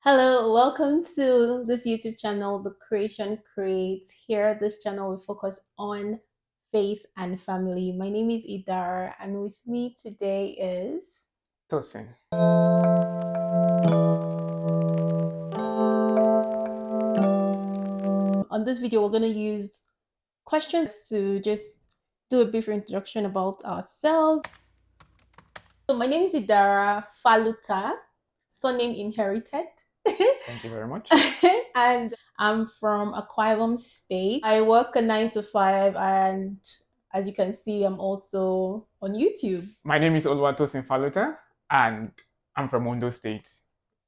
Hello, welcome to this YouTube channel, The Creation Creates. Here, this channel will focus on faith and family. My name is Idara, and with me today is. Tosin. On this video, we're going to use questions to just do a brief introduction about ourselves. So, my name is Idara Faluta, surname inherited. Thank you very much. And I'm from Aquilum State. I work a 9 to 5, and as you can see, I'm also on YouTube. My name is Oluwatosin Faluta, and I'm from Ondo State.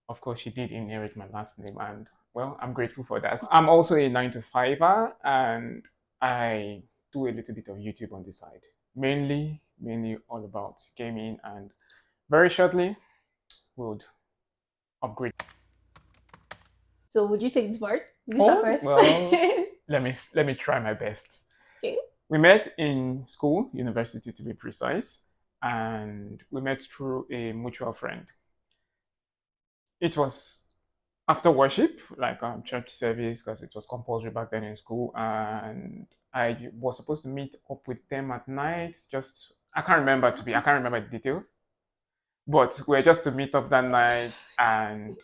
Of course, she did inherit my last name, and well, I'm grateful for that. I'm also a 9 to 5er, and I do a little bit of YouTube on the side. Mainly all about gaming, and very shortly, would upgrade. So, would you take this part? Did you start first? Well, let me try my best. Okay. We met in school, university to be precise, and we met through a mutual friend. It was after worship, like church service, because it was compulsory back then in school, and I was supposed to meet up with them at night. Just I can't remember the details, but we are just to meet up that night, and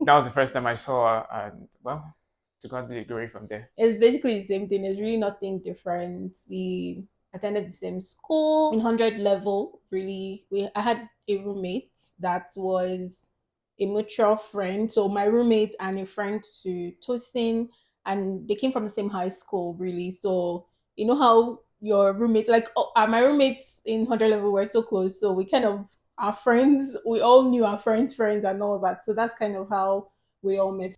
that was the first time I saw her, and well, to God be the glory from there. It's basically the same thing. There's really nothing different. We attended the same school in 100 level. Really, I had a roommate that was a mutual friend. So my roommate and a friend to Tosin, and they came from the same high school. Really, so you know how your roommates, like my roommates in 100 level, were so close. So we kind of our friends. We all knew our friends and all that. So that's kind of how we all met.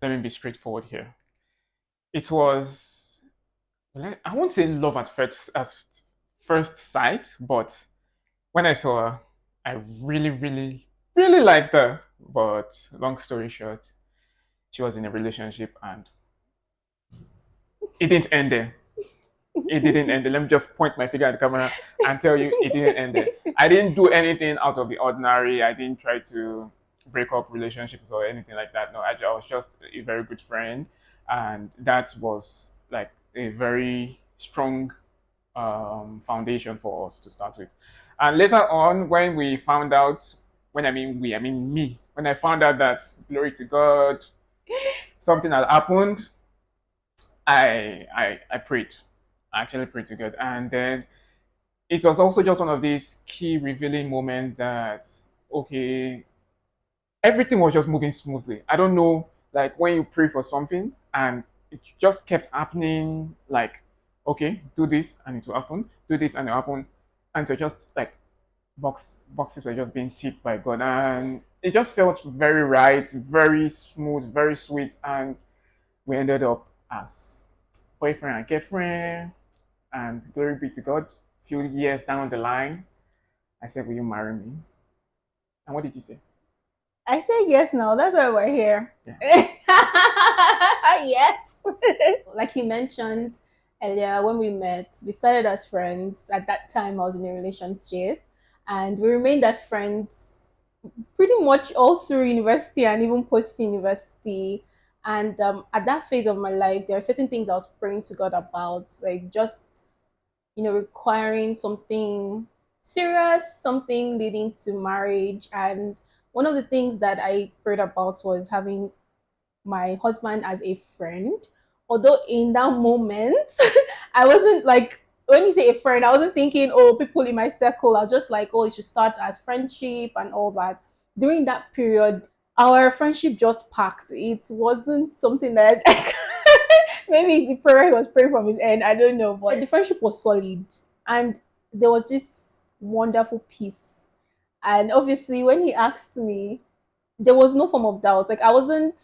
Let me be straightforward here. It was, well, I won't say love at first sight, but when I saw her, I really liked her. But long story short, she was in a relationship, and it didn't end there. It didn't end there. Let me just point my finger at the camera and tell you it didn't end there. I didn't do anything out of the ordinary. I didn't try to break up relationships or anything like that. No, I was just a very good friend, and that was like a very strong foundation for us to start with. And later on, when we found out, when I mean we, I mean me, when I found out that, glory to God, something had happened, I prayed. I actually prayed to God. And then it was also just one of these key revealing moments that, okay, everything was just moving smoothly. I don't know, like when you pray for something and it just kept happening, like, okay, do this and it will happen, do this and it will happen. And so just like boxes were just being ticked by God. And it just felt very right, very smooth, very sweet. And we ended up as boyfriend and girlfriend. And glory be to God, a few years down the line, I said, will you marry me? And what did you say? I said yes now. That's why we're here. Yeah. Yes. Like he mentioned earlier, when we met, we started as friends. At that time, I was in a relationship, and we remained as friends pretty much all through university and even post university. And at that phase of my life, there are certain things I was praying to God about, like just requiring something serious, something leading to marriage. And one of the things that I prayed about was having my husband as a friend. Although in that moment, I wasn't like, when you say a friend, I wasn't thinking, oh, people in my circle. I was just like, oh, it should start as friendship and all that. During that period, our friendship just packed. It wasn't something that maybe it's the prayer he was praying from his end. I don't know, but the friendship was solid, and there was this wonderful peace. And obviously, when he asked me, there was no form of doubt. Like I wasn't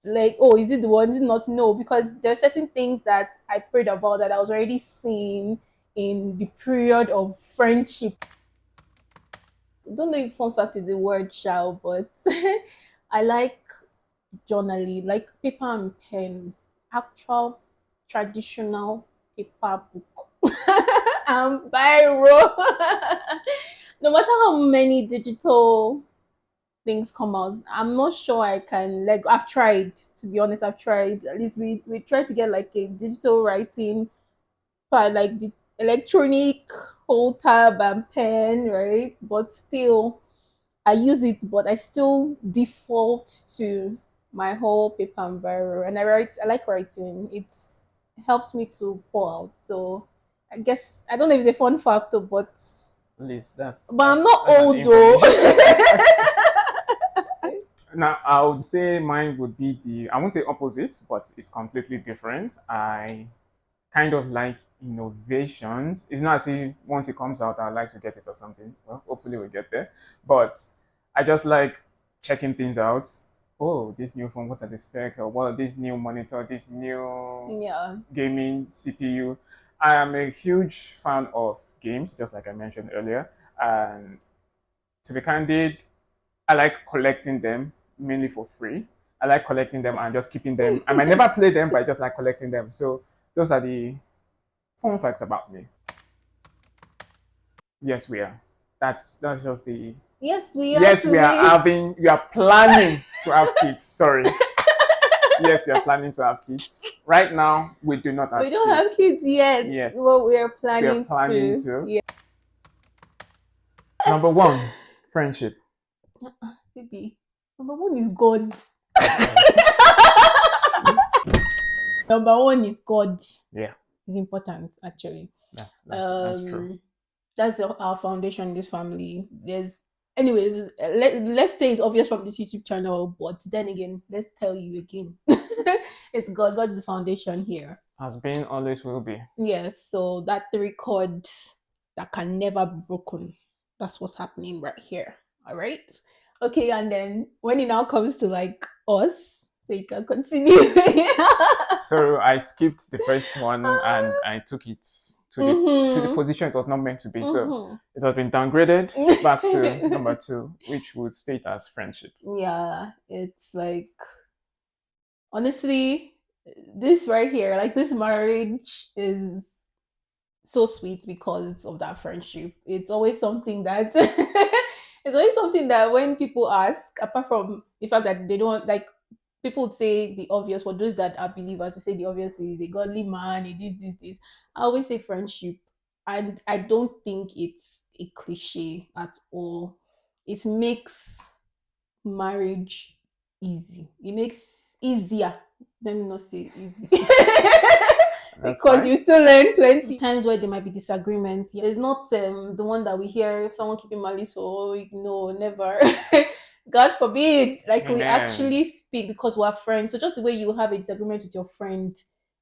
like, oh, is it the one? Is it not? No, because there are certain things that I prayed about that I was already seeing in the period of friendship. I don't know if fun fact is the word shall, but I like journaling, like paper and pen, actual traditional paper book and biro. No matter how many digital things come out. I'm not sure I can like I've tried, to be honest, I've tried. At least we tried to get like a digital writing part, like the electronic whole tab and pen, right? But still I use it, but I still default to my whole paper and biro. And I like writing. It helps me to pour out. So I guess I don't know if it's a fun factor, At least that's but I'm that's not that's an old though. information. Now, I would say mine would be I won't say opposite, but it's completely different. I kind of like innovations. It's not as if once it comes out, I'd like to get it or something. Well, hopefully we'll get there. But I just like checking things out. Oh, this new phone, what are the specs? Or what, this new monitor, this new Yeah. gaming CPU. I am a huge fan of games, just like I mentioned earlier. And to be candid, I like collecting them mainly for free. I like collecting them and just keeping them. I might never play them, but I just like collecting them. So those are the fun facts about me. Yes, we are. That's just the. Yes, we Yes, we are actually. having. We are planning to have kids. Sorry. Yes, we are planning to have kids. Right now, we do not We have don't have kids kids yet. yet. Well, we are We are planning planning to. to. Yeah. Number one, friendship. Baby. Number one is God. Okay. Number one is God. Yeah, It's important actually. that's true. That's our foundation in this family. There's anyways, let's say it's obvious from this YouTube channel, but then again, let's tell you again. It's God. God's the foundation here. Has been, always will be. Yes, so that three chord that can never be broken. That's what's happening right here. All right. Okay, and then when it now comes to like us, so you can continue. So I skipped the first one and I took it to the Mm-hmm. position it was not meant to be. So Mm-hmm. it has been downgraded back to number two, which would state as friendship. Yeah, it's like honestly, this right here, like this marriage is so sweet because of that friendship. It's always something that it's always something that when people ask, apart from the fact that they don't like people would say the obvious for those that are believers, we say the obvious is a godly man, it is this. I always say friendship. And I don't think it's a cliche at all. It makes marriage easy. It makes easier. Let me not say easy. That's Because fine. you still learn plenty times where there might be disagreements. It's not the one that we hear someone keeping malice for. Oh, no, never. God forbid. Like we Amen. actually speak because we're friends. So just the way you have a disagreement with your friend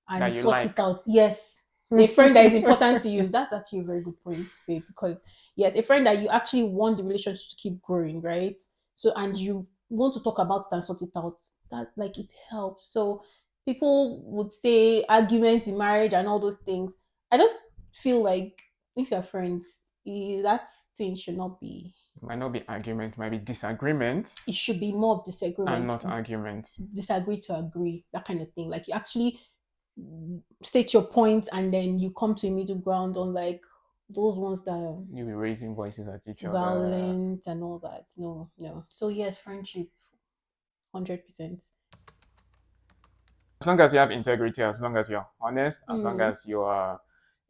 That and you sort it like. out. Yes. A friend that is important to you. That's actually a very good point, babe. Because yes, a friend that you actually want the relationship to keep growing, right? So and you want to talk about it and sort it out. That like it helps. So people would say arguments in marriage and all those things. I just feel like if you're friends, that thing should not be. Might not be argument, might be disagreement It should be more of and disagreements, not argument. disagree to agree, that kind of thing. Like you actually state your point and then you come to a middle ground on like those ones that are You'll be raising voices at each other. violent and all that. No, no. So yes, friendship, 100%. As long as you have integrity, as long as you're honest, as long Mm, as you are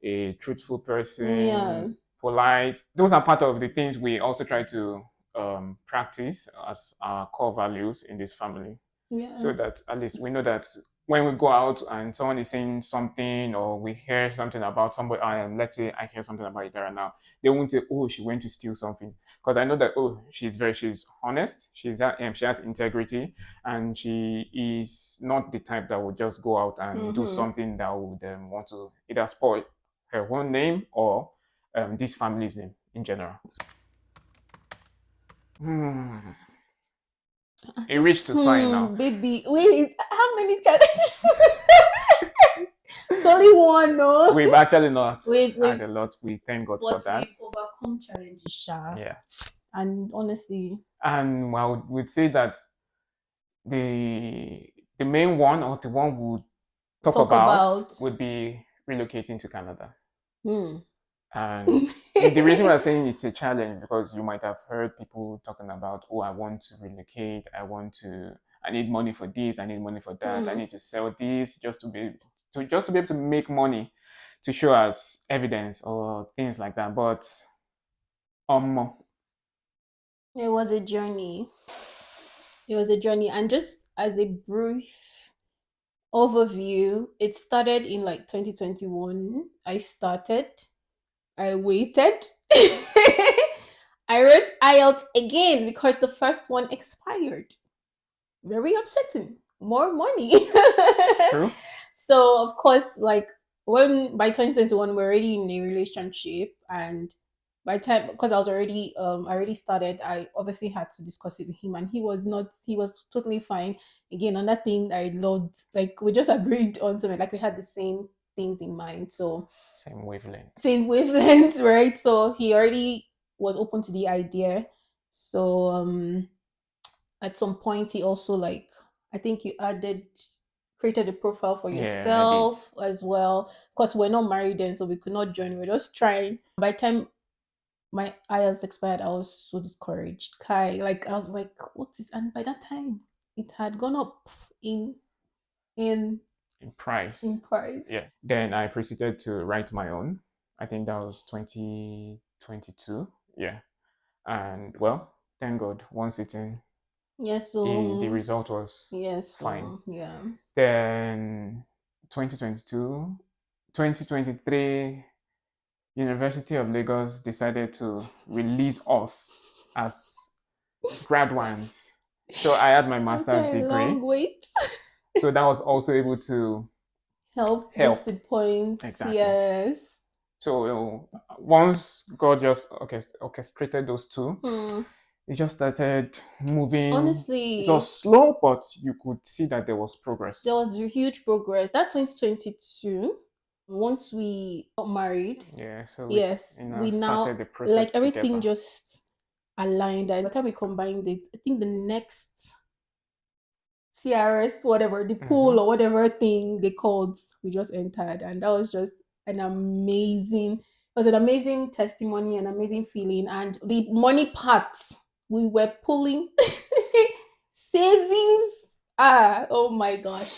a truthful yeah, person, polite, those are part of the things we also try to practice as our core values in this family. yeah. So that at least we know that when we go out and someone is saying something or we hear something about somebody, let's say I hear something about Idara now, they won't say, "Oh, she went to steal something," because I know that she's honest, she has integrity, and she is not the type that would just go out and do Mm-hmm. something that would want to either spoil her own name or this family's name in general. Hmm. A This reach to sign now. baby. Wait, how many challenges? It's only one, no. We've actually not had We've a lot. We thank God for but that. we've overcome challenges, Sha. Yeah. And honestly, And I would say that the main one or the one we would talk talk about about would be relocating to Canada. hmm. And the reason why I'm saying it's a challenge because you might have heard people talking about, oh, I want to relocate, I need money for this, I need money for that, I Hmm. need to sell this just to be able to make money to show as evidence or things like that. But um, It was a journey. It was a journey. And just as a brief overview, it started in like 2021. I waited. I wrote IELTS again because the first one expired. Very upsetting. More money. true. So of course, like when by 2021 we're already in a relationship, and by the time, because I already started, I obviously had to discuss it with him, and he was totally fine. Again, another thing I loved, like we just agreed on something, like we had the same things in mind. So Same wavelength. same wavelengths, right? So he already was open to the idea. So at some point he also, like, I think you added created a profile for Yeah, I did. yourself as well, because we're not married then, so we could not join. We're just trying. By the time my IELTS expired, I was so discouraged. Kai, like I was like, what's this? And by that time it had gone up in in In price. in price. Yeah. Then I proceeded to write my own. I think that was 2022. Yeah. And well, thank God, one sitting, Yes, the so result was yes, fine. so yeah. Then 2022, 2023, University of Lagos decided to release us as grad ones. So I had my After master's a long degree. wait. So that was also able to Help boost help. the points, Exactly. yes. So once God just orchestrated those two, Hmm. it just started moving. It Honestly, was slow, but you could see that there was progress. there was a huge progress. That 2022, once we got married, Yeah, so we yes, we started now, the like process everything together. just aligned. And by the time we combined it, I think the next CRS, whatever, the Mm-hmm. pool or whatever thing they called, we just entered. And that was just it was an amazing testimony, an amazing feeling. And the money part, we were pulling savings. Ah, oh my gosh.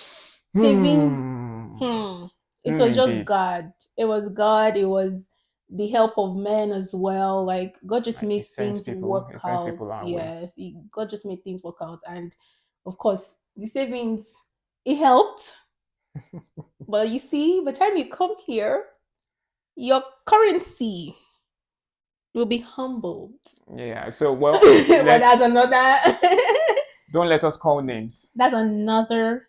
Savings. Hmm. Hmm. It Hmm, was just indeed. God. It was God. It was the help of men as well. Like God just Like made things work he sends out. people our way. Yes, God just made things work out. And of course, the savings, it helped. But you see, by the time you come here, your currency will be humbled. Yeah. So well, But let's that's another don't let us call names. that's another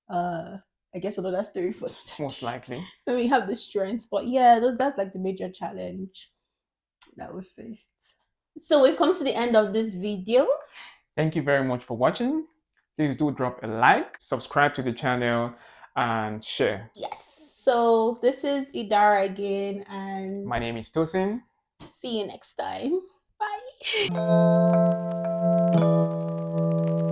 uh I guess another story for another Most day likely. when we have the strength. But yeah, that's like the major challenge that we faced. So we've come to the end of this video. Thank you very much for watching. Please do drop a like, subscribe to the channel, and share. Yes. So this is Idara again, and My name is Tosin. see you next time. Bye.